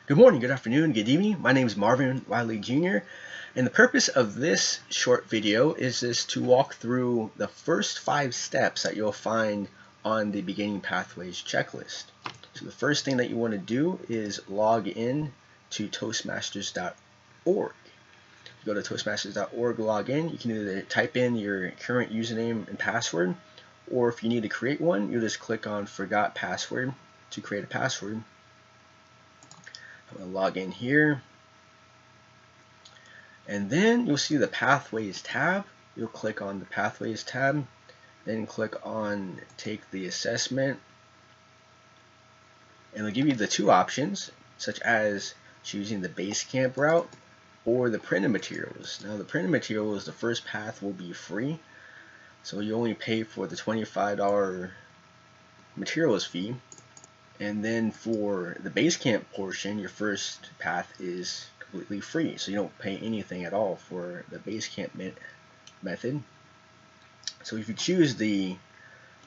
Good morning, good afternoon, good evening. My name is Marvin Wiley Jr. And the purpose of this short video is just to walk through the first 5 steps that you'll find on the Beginning Pathways checklist. So the first thing that you want to do is log in to Toastmasters.org. You go to Toastmasters.org, log in. You can either type in your current username and password, or if you need to create one, you just click on Forgot Password to create a password. I'm going to log in here, and then you'll see the Pathways tab. You'll click on the Pathways tab, then click on Take the Assessment, and it'll give you the 2 options, such as choosing the Basecamp route or the printed materials. Now the printed materials, the first path will be free, so you only pay for the $25 materials fee. And then for the Basecamp portion, your first path is completely free, so you don't pay anything at all for the Basecamp method. So if you choose the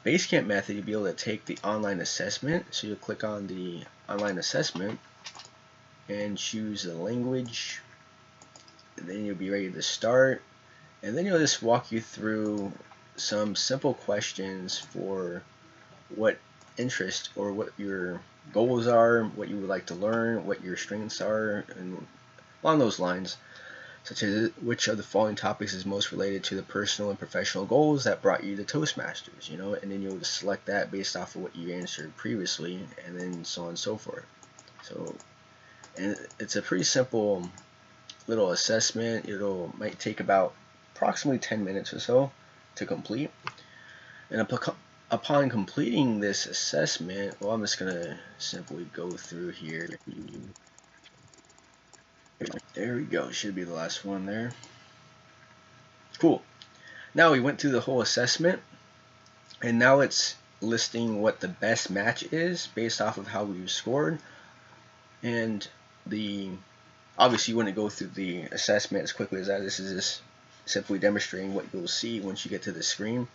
Basecamp method, you'll be able to take the online assessment. So you'll click on the online assessment and choose the language, and then you'll be ready to start. And then you'll just walk you through some simple questions for what interest or what your goals are, what you would like to learn, what your strengths are, and along those lines, such as which of the following topics is most related to the personal and professional goals that brought you to Toastmasters, and then you'll just select that based off of what you answered previously, and then so on and so forth. So, and it's a pretty simple little assessment. Might take about approximately 10 minutes or so to complete. And upon completing this assessment, well, I'm just going to simply go through here. There we go. Should be the last one there. Cool. Now we went through the whole assessment, and now it's listing what the best match is based off of how we scored. And obviously you wouldn't go through the assessment as quickly as that. This is just simply demonstrating what you'll see once you get to the screen.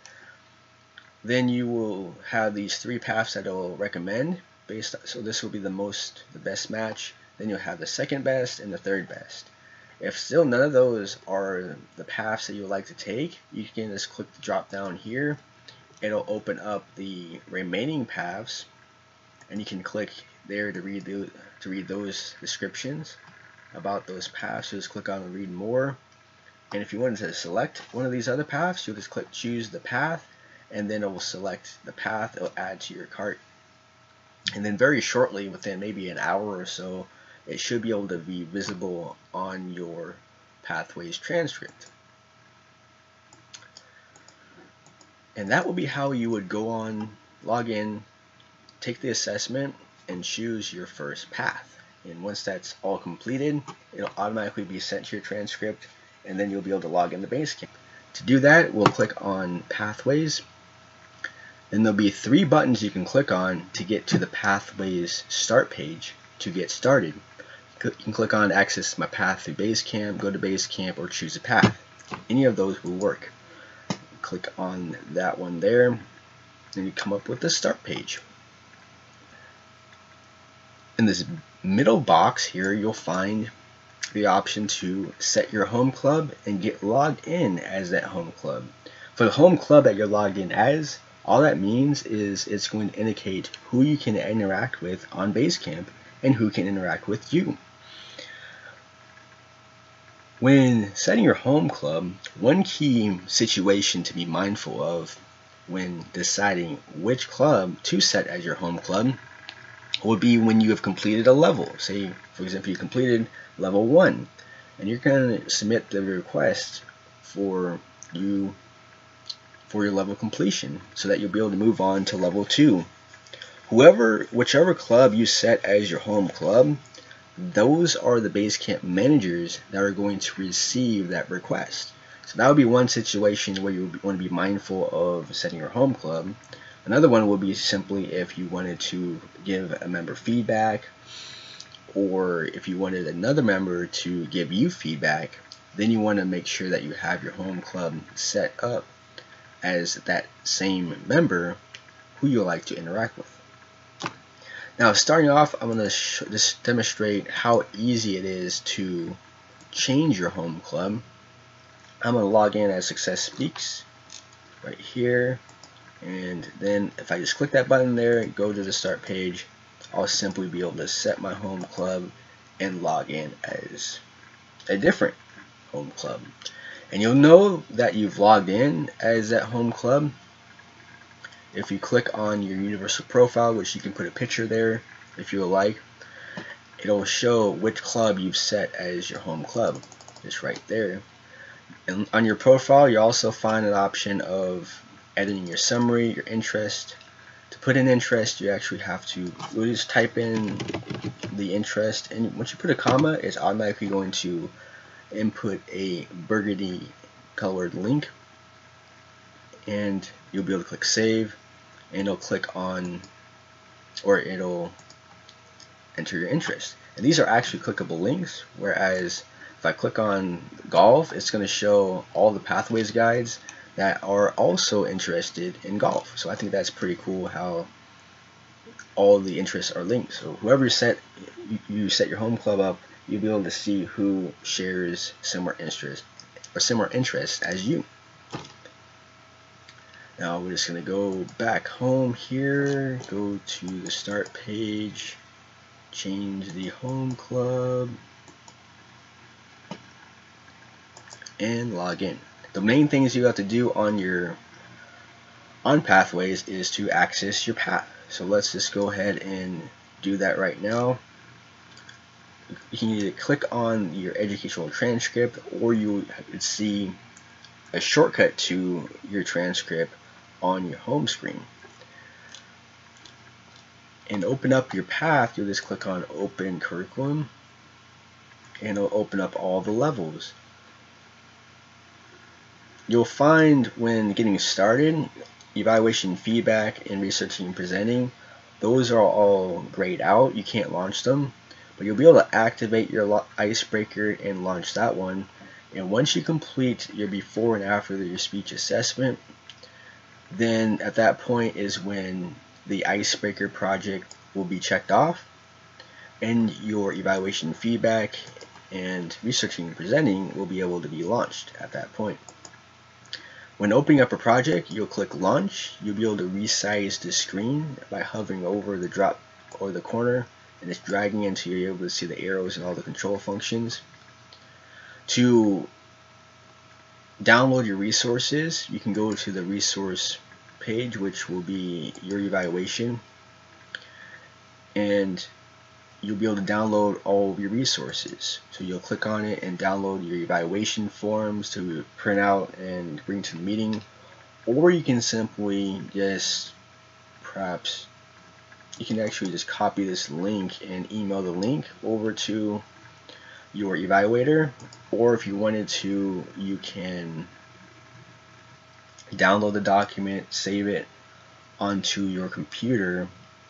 Then you will have these 3 paths that it'll recommend so this will be the best match. Then you'll have the second best and the third best. If still none of those are the paths that you would like to take, you can just click the drop down here. It'll open up the remaining paths, and you can click there to read those descriptions about those paths. So just click on read more, and if you wanted to select one of these other paths, you'll just click choose the path, and then it will select the path. It'll add to your cart, and then very shortly, within maybe an hour or so, it should be able to be visible on your Pathways transcript. And that will be how you would log in, take the assessment, and choose your first path. And once that's all completed, it'll automatically be sent to your transcript, and then you'll be able to log into Basecamp. To do that, we'll click on Pathways. Then there'll be 3 buttons you can click on to get to the Pathways start page to get started. You can click on Access my path through Basecamp, go to Basecamp, or choose a path. Any of those will work. Click on that one there, and you come up with the start page. In this middle box here, you'll find the option to set your home club and get logged in as that home club. For the home club that you're logged in as, all that means is it's going to indicate who you can interact with on Basecamp and who can interact with you. When setting your home club, one key situation to be mindful of when deciding which club to set as your home club would be when you have completed a level. Say, for example, you completed level 1, and you're going to submit the request for your level completion so that you'll be able to move on to level 2. Whichever club you set as your home club, those are the Basecamp managers that are going to receive that request. So that would be one situation where you want to be mindful of setting your home club. Another one would be simply if you wanted to give a member feedback, or if you wanted another member to give you feedback, then you want to make sure that you have your home club set up as that same member who you like to interact with. Now, starting off, I'm going to just demonstrate how easy it is to change your home club. I'm going to log in as Success Speaks right here, and then if I just click that button there, go to the start page, I'll simply be able to set my home club and log in as a different home club. And you'll know that you've logged in as that home club if you click on your universal profile, which you can put a picture there if you like. It'll show which club you've set as your home club, just right there. And on your profile, you also find an option of editing your summary, your interest. To put in interest, you actually have to just type in the interest, and once you put a comma, it's automatically going to input a burgundy colored link, and you'll be able to click save, and it'll click on, or it'll enter your interest. And these are actually clickable links, whereas if I click on golf, it's going to show all the pathways guides that are also interested in golf. So I think that's pretty cool how all the interests are linked. So whoever you set your home club up, you'll be able to see who shares similar interests as you. Now we're just going to go back home here, go to the start page, change the home club, and log in. The main things you have to do on Pathways is to access your path. So let's just go ahead and do that right now. You can either click on your educational transcript, or you would see a shortcut to your transcript on your home screen. And open up your path, you'll just click on Open Curriculum, and it'll open up all the levels. You'll find when getting started, evaluation, feedback, and researching and presenting, those are all grayed out. You can't launch them, but you'll be able to activate your icebreaker and launch that one. And once you complete your before and after your speech assessment, then at that point is when the icebreaker project will be checked off, and your evaluation, feedback, and researching and presenting will be able to be launched at that point. When opening up a project, you'll click launch. You'll be able to resize the screen by hovering over the drop or the corner and just dragging until you're able to see the arrows and all the control functions. To download your resources, you can go to the resource page, which will be your evaluation, and you'll be able to download all of your resources. So you'll click on it and download your evaluation forms to print out and bring to the meeting, or you can simply just you can actually just copy this link and email the link over to your evaluator, or if you wanted to, you can download the document, save it onto your computer,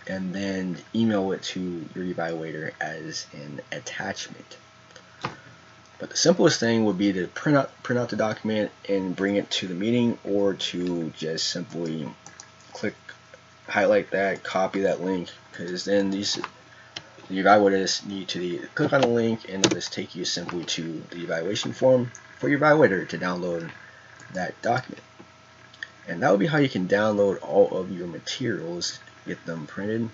and then email it to your evaluator as an attachment. But the simplest thing would be to print out the document and bring it to the meeting, or to just simply highlight that, copy that link, because then the evaluators need to click on the link and it'll just take you simply to the evaluation form for your evaluator to download that document. And that would be how you can download all of your materials, get them printed.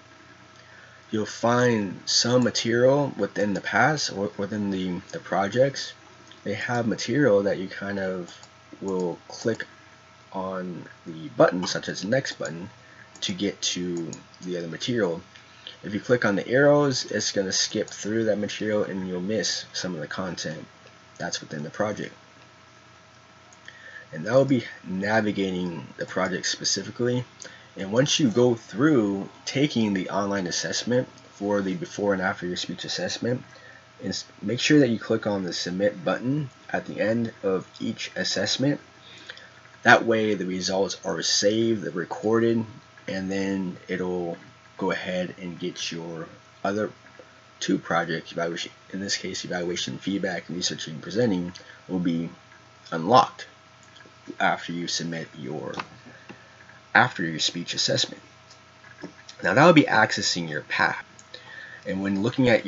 You'll find some material within the paths or within the projects. They have material that you kind of will click on the button, such as the next button, to get to the other material. If you click on the arrows, it's going to skip through that material and you'll miss some of the content that's within the project. And that will be navigating the project specifically. And once you go through taking the online assessment for the before and after your speech assessment, make sure that you click on the submit button at the end of each assessment. That way the results are saved, they're recorded, and then it'll go ahead and get your other two projects, evaluation, in this case evaluation, feedback, and researching and presenting, will be unlocked after you submit your speech assessment. Now that will be accessing your path. And when looking at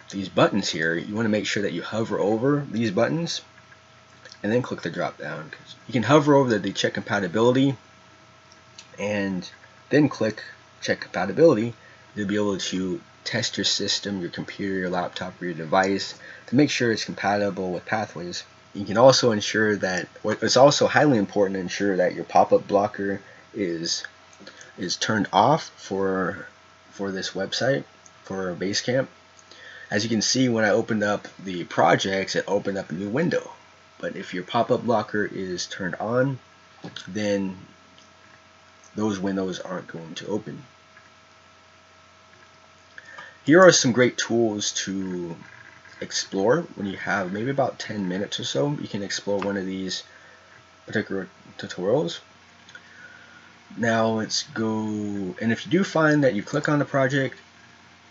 these buttons here, you want to make sure that you hover over these buttons and then click the drop down. You can hover over the check compatibility and then click check compatibility. You'll be able to test your system, your computer, your laptop, or your device to make sure it's compatible with pathways. You can also ensure that, it's also highly important to ensure that your pop-up blocker is turned off for this website, for Basecamp. As you can see, when I opened up the projects, it opened up a new window. But if your pop-up blocker is turned on, then those windows aren't going to open. Here are some great tools to explore when you have maybe about 10 minutes or so. You can explore one of these particular tutorials. Now let's go, and if you do find that you click on the project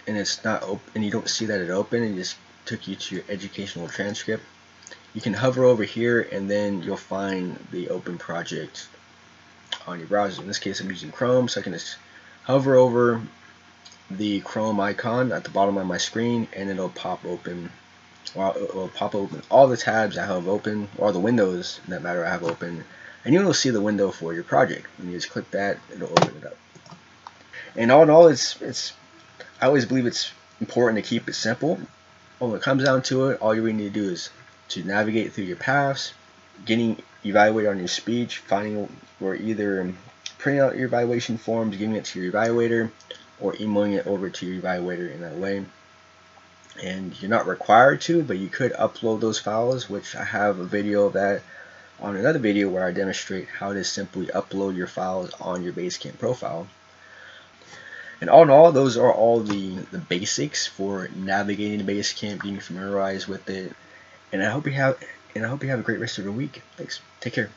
and it's not open, and you don't see that it opened, and it just took you to your educational transcript, you can hover over here and then you'll find the open project on your browser. In this case I'm using Chrome, so I can just hover over the Chrome icon at the bottom of my screen and it'll pop open, well, it will pop open all the tabs I have open, or the windows in that matter I have open, and you'll see the window for your project. When you just click that, it'll open it up. And all in all, I always believe it's important to keep it simple. When it comes down to it, all you really need to do is to navigate through your paths, getting evaluated on your speech, finding or either printing out your evaluation forms, giving it to your evaluator, or emailing it over to your evaluator in that way. And you're not required to, but you could upload those files, which I have a video of that on another video where I demonstrate how to simply upload your files on your Basecamp profile. And all in all, those are all the basics for navigating Basecamp, getting familiarized with it. And I hope you have a great rest of your week. Thanks. Take care.